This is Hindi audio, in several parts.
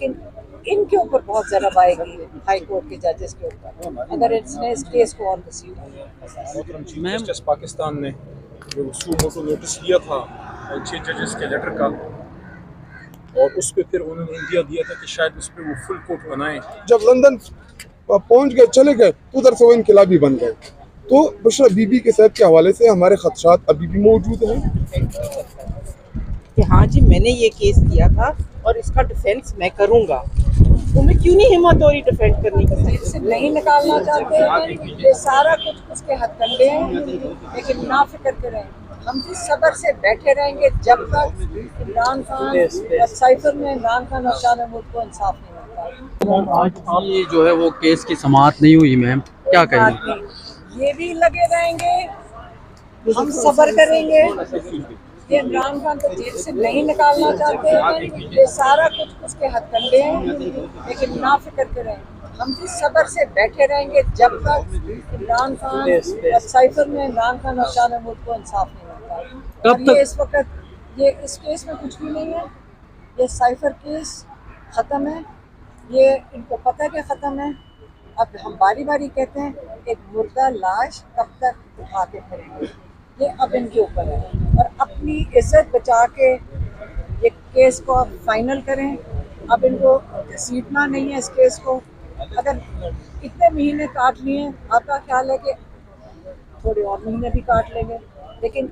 इनके ऊपर बहुत ज़्यादा आएगी हाई कोर्ट के जजेस के ऊपर अगर इसने इस केस को और प्रोसीड मोहतरम चीफ जस्टिस पाकिस्तान ने जो मोटो नोटिस लिया था 6 जजेस के लेटर का, और उस पर फिर उन्होंने इंडिया दिया था कि शायद उस पर वो फुल कोर्ट बनाएं। जब लंदन पहुंच गए, चले गए, तो उधर से वो इनकलाबी बन गए। तो बुशरा बीबी के सेहत के हवाले से हमारे खदशात अभी भी मौजूद हैं कि हाँ जी मैंने ये केस किया था और इसका डिफेंस मैं करूँगा, तो मैं क्यों नहीं हिम्मत हो रही डिफेंड करने की? से नहीं निकालना चाहते हैं, ये सारा कुछ उसके हथकंडे हैं, लेकिन ना फिक्र करें, हम भी सब्र से बैठे रहेंगे जब तक इमरान खान और साइफर में इमरान खान और शाह महमूद को इंसाफ नहीं मिलता। आज ये जो है वो केस की समाअत नहीं हुई मैम, क्या कहेंगे? ये भी लगे रहेंगे, हम सब्र करेंगे। ये इमरान खान को जेल से नहीं निकालना चाहते हैं, ये सारा कुछ उसके हथकंडे हैं, लेकिन ना फिक्र करें, हम भी सब्र से बैठे रहेंगे जब तक इमरान खान और साइफर में इमरान खान और शाह महमूद को इंसाफ नहीं मिलता। और ये इस वक्त ये इस केस में कुछ भी नहीं है, ये साइफर केस ख़त्म है, ये इनको पता है कि ख़त्म है। अब हम बारी बारी कहते हैं एक मुर्दा लाश कब तक उठा के फिरेंगे, ये अब इनके ऊपर है, और अपनी इज्जत बचा के ये केस को अब फाइनल करें। अब इनको घसीटना नहीं है इस केस को, अगर इतने महीने काट लिए, आपका ख्याल है कि थोड़े और महीने भी काट लेंगे, लेकिन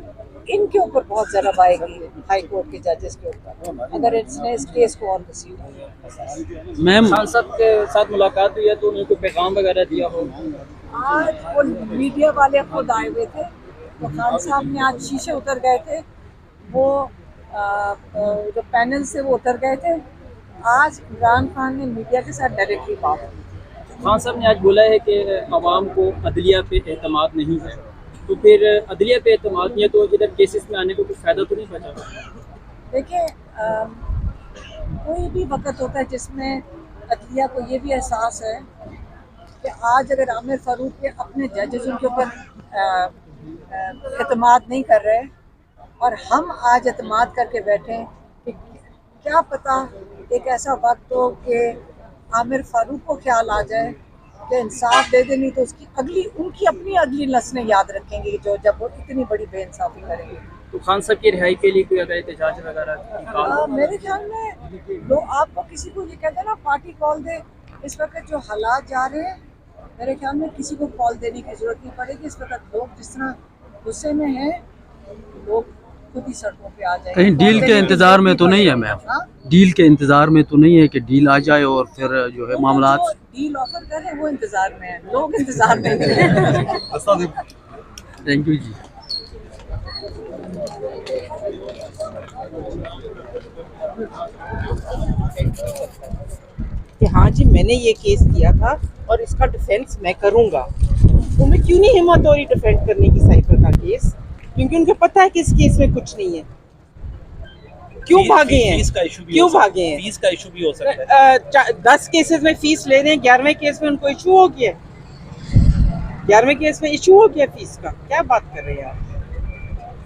इनके ऊपर बहुत ज़्यादा आएगी हाई कोर्ट के जजेस के ऊपर अगर इसने इस केस को और प्रोसीड। मैम सांसद के साथ मुलाकात हुई है तो उन्हें कोई पैगाम वगैरह दिया हो? आज वो मीडिया वाले खुद आए हुए थे, तो खान साहब ने आज शीशे उतर गए थे, वो जो पैनल से वो उतर गए थे। आज इमरान खान ने मीडिया के साथ डायरेक्टली बात की। खान साहब ने आज बोला है कि आवाम को अदलिया पे एतमाद नहीं है, तो फिर अदलिया पे एतमाद नहीं है तो इधर केसेस में आने को कुछ फ़ायदा तो नहीं बचा? देखिए, कोई भी वक्त होता है जिसमें अदलिया को ये भी एहसास है कि आज अगर आमिर फ़ारूक के अपने जजेस उनके ऊपर एतमाद नहीं कर रहे, और हम आज एतमाद करके बैठे कि क्या पता एक ऐसा वक्त हो कि आमिर फ़ारूक को ख्याल आ जाए कि इंसाफ दे देनी, तो उसकी उनकी अपनी अगली नस्लें याद रखेंगी जो जब वो इतनी बड़ी बेइंसाफ़ी करेंगे। तो खान साहब की रिहाई के लिए कोई अगर एहतजाज वगैरह? मेरे ख्याल में लोग आपको किसी को ये कहते हैं ना पार्टी कॉल दे, इस वक्त जो हालात जा रहे हैं, मेरे ख्याल में किसी को कॉल देने की ज़रूरत नहीं पड़ेगी। इस वक्त लोग जिस तरह गुस्से में हैं, लोग खुद ही सड़कों पे आ जाएंगे। कहीं डील के इंतजार में तो नहीं है मैम? डील के इंतजार में तो नहीं है कि डील आ जाए और फिर जो है मामला? डील ऑफर कर रहे हैं वो इंतजार में है, लोग इंतजार में हैं। थैंक यू जी। कि हाँ जी मैंने ये केस किया था और इसका डिफेंस मैं करूँगा, तो मैं क्यों नहीं हिम्मत हो रही डिफेंड करने की साइफर का केस? क्योंकि उनको पता है कि इस केस में कुछ नहीं है। क्यों भागे हैं? क्यों भागे हैं? फीस का इशू भी हो सकता है। 10 केसेस में फीस ले रहे हैं, 11वें केस में उनको इशू हो गया, 11वें केस में इशू हो गया फीस का। क्या बात कर रहे हैं आप?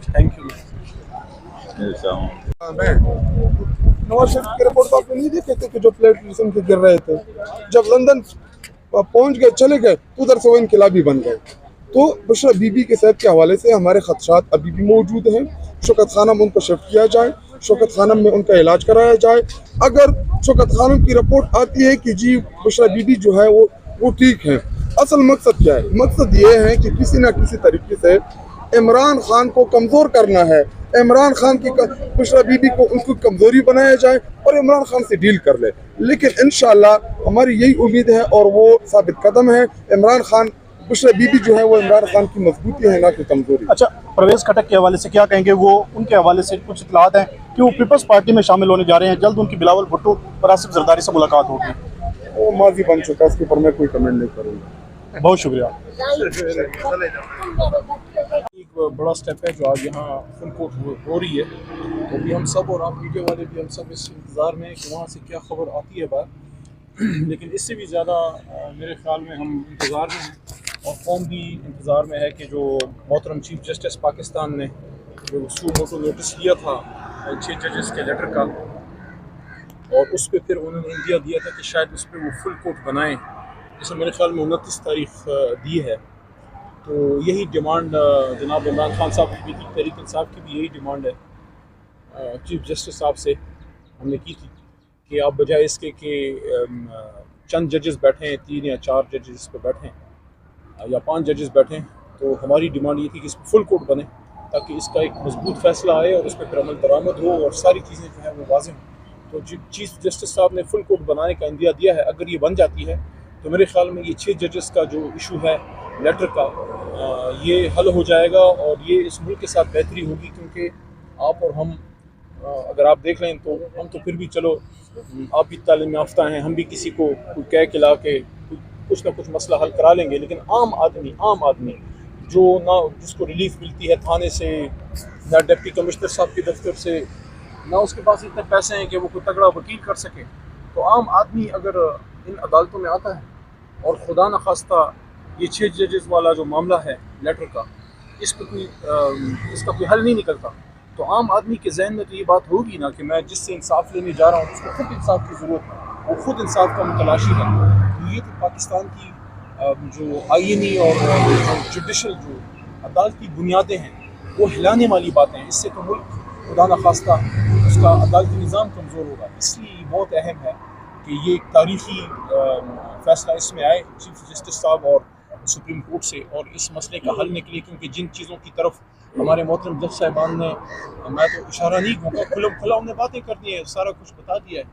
Thank you. नवाज शरीफ की रिपोर्ट तो आपने नहीं देखे थे कि जो फ्लैट किस्म के गिर रहे थे। जब लंदन पहुंच गए, चले गए, तो उधर से वो इनकलाबी बन गए। तो बुशरा बीबी के सेहत के हवाले से हमारे खदशात अभी भी मौजूद हैं। शौकत खाना में उनको शिफ्ट किया जाए, शौकत खाना में उनका इलाज कराया जाए। अगर शौकत खाना की रिपोर्ट आती है कि जी बुशरा बीबी जो है वो ठीक है, असल मकसद क्या है? मकसद ये है कि किसी न किसी तरीके से इमरान खान को कमज़ोर करना है, इमरान खान की बुशरा बीबी को उनकी कमज़ोरी बनाया जाए और इमरान खान से डील कर ले। लेकिन इंशाअल्लाह हमारी यही उम्मीद है और वो साबित कदम है। इमरान खान, बुशरा बीबी जो है वो इमरान खान की मजबूती है, ना कि कमज़ोरी। अच्छा, परवेज़ खटक के हवाले से क्या कहेंगे? वो उनके हवाले से कुछ इत्तलात हैं कि वो पीपल्स पार्टी में शामिल होने जा रहे हैं, जल्द उनकी बिलावल भुट्टो और आसिफ जरदारी से मुलाकात होगी। वो माजी बन चुका है, इसके ऊपर मैं कोई कमेंट नहीं करूँगा। बहुत शुक्रिया। एक बड़ा स्टेप है जो आज यहाँ फुल कोर्ट हो रही है, तो अभी हम सब और आप मीडिया वाले भी हम सब इस इंतज़ार में हैं कि वहाँ से क्या खबर आती है बाहर। लेकिन इससे भी ज़्यादा मेरे ख्याल में हम इंतज़ार में हैं और कौम भी इंतज़ार में है कि जो मोहतरम चीफ जस्टिस पाकिस्तान ने जो मोटो नोटिस लिया था 6 जजेस के लेटर का, और उस पर फिर उन्होंने इंडिया दिया था कि शायद उस पर वो फुल कोर्ट बनाएं, जिसे मेरे ख्याल में 29 तारीख दी है। तो यही डिमांड जनाब इमरान खान साहब की भी थी, तहरीक इंसाफ की भी यही डिमांड है चीफ जस्टिस साहब से हमने की थी कि आप बजाय इसके कि चंद जजेस बैठे हैं, 3 या 4 जजेस पे बैठे हैं या 5 जजेस बैठे हैं, तो हमारी डिमांड ये थी कि इस पर फुल कोर्ट बने ताकि इसका एक मजबूत फैसला आए और उस पर फिर अमल दरामद हो और सारी चीज़ें जो हैं वो वाज़ेह हों। तो चीफ जस्टिस साहब ने फुल कोर्ट बनाने का इंदिया दिया है। अगर ये बन जाती है तो मेरे ख्याल में ये 6 जजेस का जो इशू है लेटर का, ये हल हो जाएगा और ये इस मुल्क के साथ बेहतरी होगी, क्योंकि आप और हम अगर आप देख लें तो हम तो फिर भी चलो आप भी तालीम याफ्ता हैं, हम भी किसी को कोई कह के ला के कुछ ना कुछ मसला हल करा लेंगे, लेकिन आम आदमी जो ना जिसको रिलीफ मिलती है थाने से, ना डिप्टी कमिश्नर साहब के दफ्तर से, ना उसके पास इतने पैसे हैं कि वो कोई तगड़ा वकील कर सके, तो आम आदमी अगर इन अदालतों में आता है और खुदा न खास्ता ये 6 जजेस वाला जो मामला है लेटर का, इस पर इसका कोई हल नहीं निकलता, तो आम आदमी के जहन में तो ये बात होगी ना कि मैं जिससे इंसाफ लेने जा रहा हूँ उसको खुद इंसाफ की ज़रूरत है, वो खुद इंसाफ का मुतलाशी है। तो ये तो पाकिस्तान की जो आईनी और जो जुडिशल जो अदालती बुनियादें हैं वो हिलाने वाली बातें हैं। इससे तो मुल्क खुदा न खास्ता उसका अदालती निज़ाम कमज़ोर होगा। इसलिए ये बहुत अहम है कि ये एक तारीख़ी फ़ैसला इसमें आए चीफ जस्टिस साहब और सुप्रीम कोर्ट से और इस मसले का हल निकले, क्योंकि जिन चीज़ों की तरफ हमारे मोहतरम जज साहिबान ने, मैं तो इशारा नहीं कहूँगा, खुला हमने बातें कर दी है, सारा कुछ बता दिया है,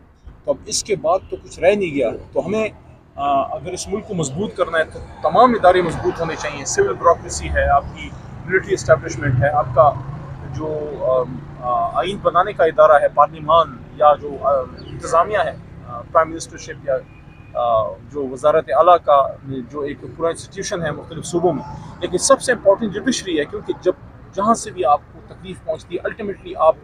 तो अब इसके बाद तो कुछ रह नहीं गया। तो हमें अगर इस मुल्क को मजबूत करना है तो तमाम इदारे मजबूत होने चाहिए। सिविल ब्यूरोक्रेसी है, आपकी मिलिट्री इस्टेब्लिशमेंट है, आपका जो आइन बनाने का इदारा है पार्लिमान, या जो इंतज़ामिया है प्राइम मिनिस्टरशिप, या जो वजारत आला का जो एक पूरा इंस्टीट्यूशन है मुख्तलिफ सूबों में, लेकिन सबसे इम्पोर्टेंट जुडिशरी है, क्योंकि जहाँ से भी आपको तकलीफ पहुँचती है अल्टीमेटली आप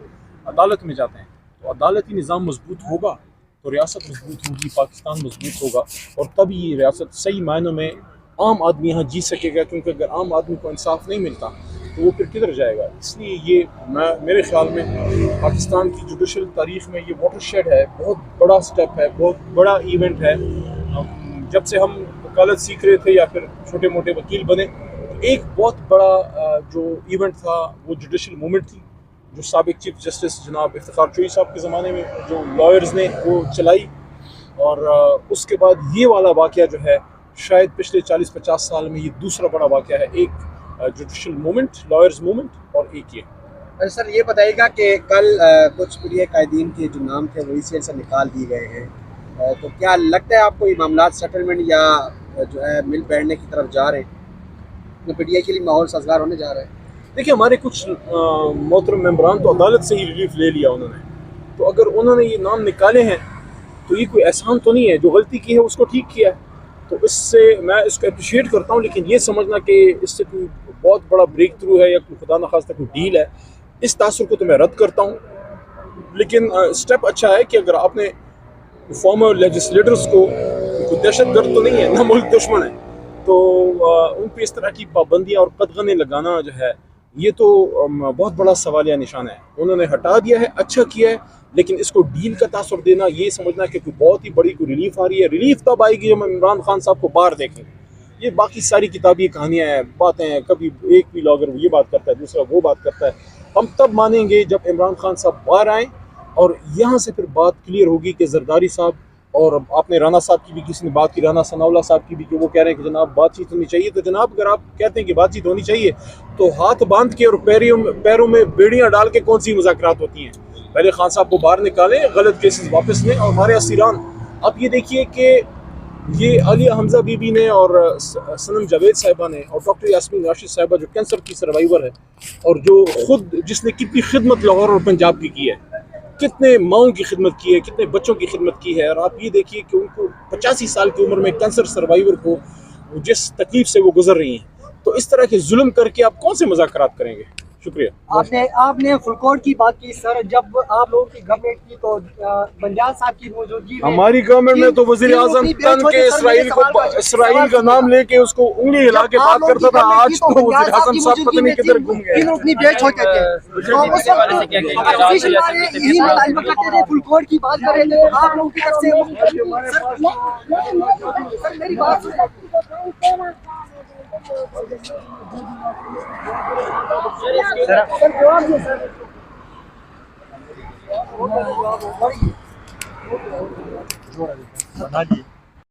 अदालत में जाते हैं। तो अदालती निज़ाम मजबूत होगा तो रियासत मजबूत होगी, पाकिस्तान मजबूत होगा, और तभी ये रियासत सही मायनों में आम आदमी यहाँ जी सकेगा, क्योंकि अगर आम आदमी को इंसाफ नहीं मिलता तो वो फिर किधर जाएगा। इसलिए ये मेरे ख्याल में पाकिस्तान की जुडिशल तारीख़ में ये वाटरशेड है, बहुत बड़ा स्टेप है, बहुत बड़ा इवेंट है। जब से हम वकालत सीख रहे थे या फिर छोटे मोटे वकील बने, तो एक बहुत बड़ा जो इवेंट था वो जुडिशल मूवमेंट थी, जो साबिक चीफ जस्टिस जनाब इफ्तिखार चोई साहब के ज़माने में जो लॉयर्स ने वो चलाई, और उसके बाद ये वाला वाक़या जो है शायद पिछले 40-50 साल में ये दूसरा बड़ा वाक़या है। एक जुडिशल मूवमेंट, लॉयर्स मूवमेंट, और एक ये। अच्छा सर, ये बताइएगा कि कल कुछ प्रिय कायदीन के जो नाम थे वो ECL से निकाल दिए गए हैं, तो क्या लगता है आपको ये मामला सेटलमेंट या जो है मिल बैठने की तरफ जा रहे हैं, तो PTI के लिए माहौल साजगार होने जा रहा है? देखिए, हमारे कुछ मोहतरम मेंबरान तो अदालत से ही रिलीफ ले लिया उन्होंने, तो अगर उन्होंने ये नाम निकाले हैं तो ये कोई एहसान तो नहीं है, जो गलती की है उसको ठीक किया है, तो इससे मैं इसको अप्रिशिएट करता हूँ। लेकिन ये समझना कि इससे कोई बहुत बड़ा ब्रेक थ्रू है या कोई खुदा न खास्ता कोई डील है, इस तासुर को तो मैं रद्द करता हूँ। लेकिन स्टेप अच्छा है कि अगर आपने फॉर्मर लेजिस्लेटर्स को, दहशतगर्द तो नहीं है ना, मुल्क दुश्मन है, तो उन पर इस तरह की पाबंदियाँ और कदगने लगाना जो है ये तो बहुत बड़ा सवालिया निशान है। उन्होंने हटा दिया है, अच्छा किया है, लेकिन इसको डील का तासुर देना, ये समझना कि कोई बहुत ही बड़ी कोई रिलीफ आ रही है, रिलीफ तब आएगी जब हम इमरान खान साहब को बाहर देखेंगे। ये बाकी सारी किताबी कहानियाँ हैं, बातें हैं, कभी एक भी ब्लॉगर ये बात करता है, दूसरा वो बात करता है। हम तब मानेंगे जब इमरान खान साहब बाहर आएँ, और यहाँ से फिर बात क्लियर होगी कि जरदारी साहब, और आपने राना साहब की भी किसी ने बात की, राना सनाउल्लाह साहब की भी, कि वो कह रहे हैं कि जनाब बातचीत होनी चाहिए। तो जनाब अगर आप कहते हैं कि बातचीत होनी चाहिए तो हाथ बांध के और पैरों में बेड़ियाँ डाल के कौन सी मुज़ाकरात होती हैं? पहले खान साहब को बाहर निकालें, गलत केसेस वापस लें, और हमारे असीरान, अब ये देखिए कि ये आलिया हमजा बीबी ने और सनम जावेद साहिबा ने और डॉक्टर यास्मीन राशिद साहिबा जो कैंसर की सर्वाइवर है, और जो खुद जिसने कितनी खिदमत लाहौर और पंजाब की है, कितने माओं की खिदमत की है, कितने बच्चों की खिदमत की है, और आप ये देखिए कि उनको 85 साल की उम्र में कैंसर सर्वाइवर को जिस तकलीफ से वो गुजर रही हैं, तो इस तरह के जुल्म करके आप कौन से मुज़ाकरात करेंगे? शुक्रिया। आपने फुलकोर्ट की बात की सर, जब आप लोगों की गवर्नमेंट की तो बंजाल साहब की मौजूदगी में हमारी गवर्नमेंट में तो वज़ीर आज़म तन के इसराइल का नाम लेके उसको उंगली हिला के बात करता था। आज तो वज़ीर आज़म साहब पता नहीं किधर घूम गए। अपनी बेच होते थे फुलकोर्ट की बात कर रहे थे, तो आप लोगों की तरफ से मेरी बात सर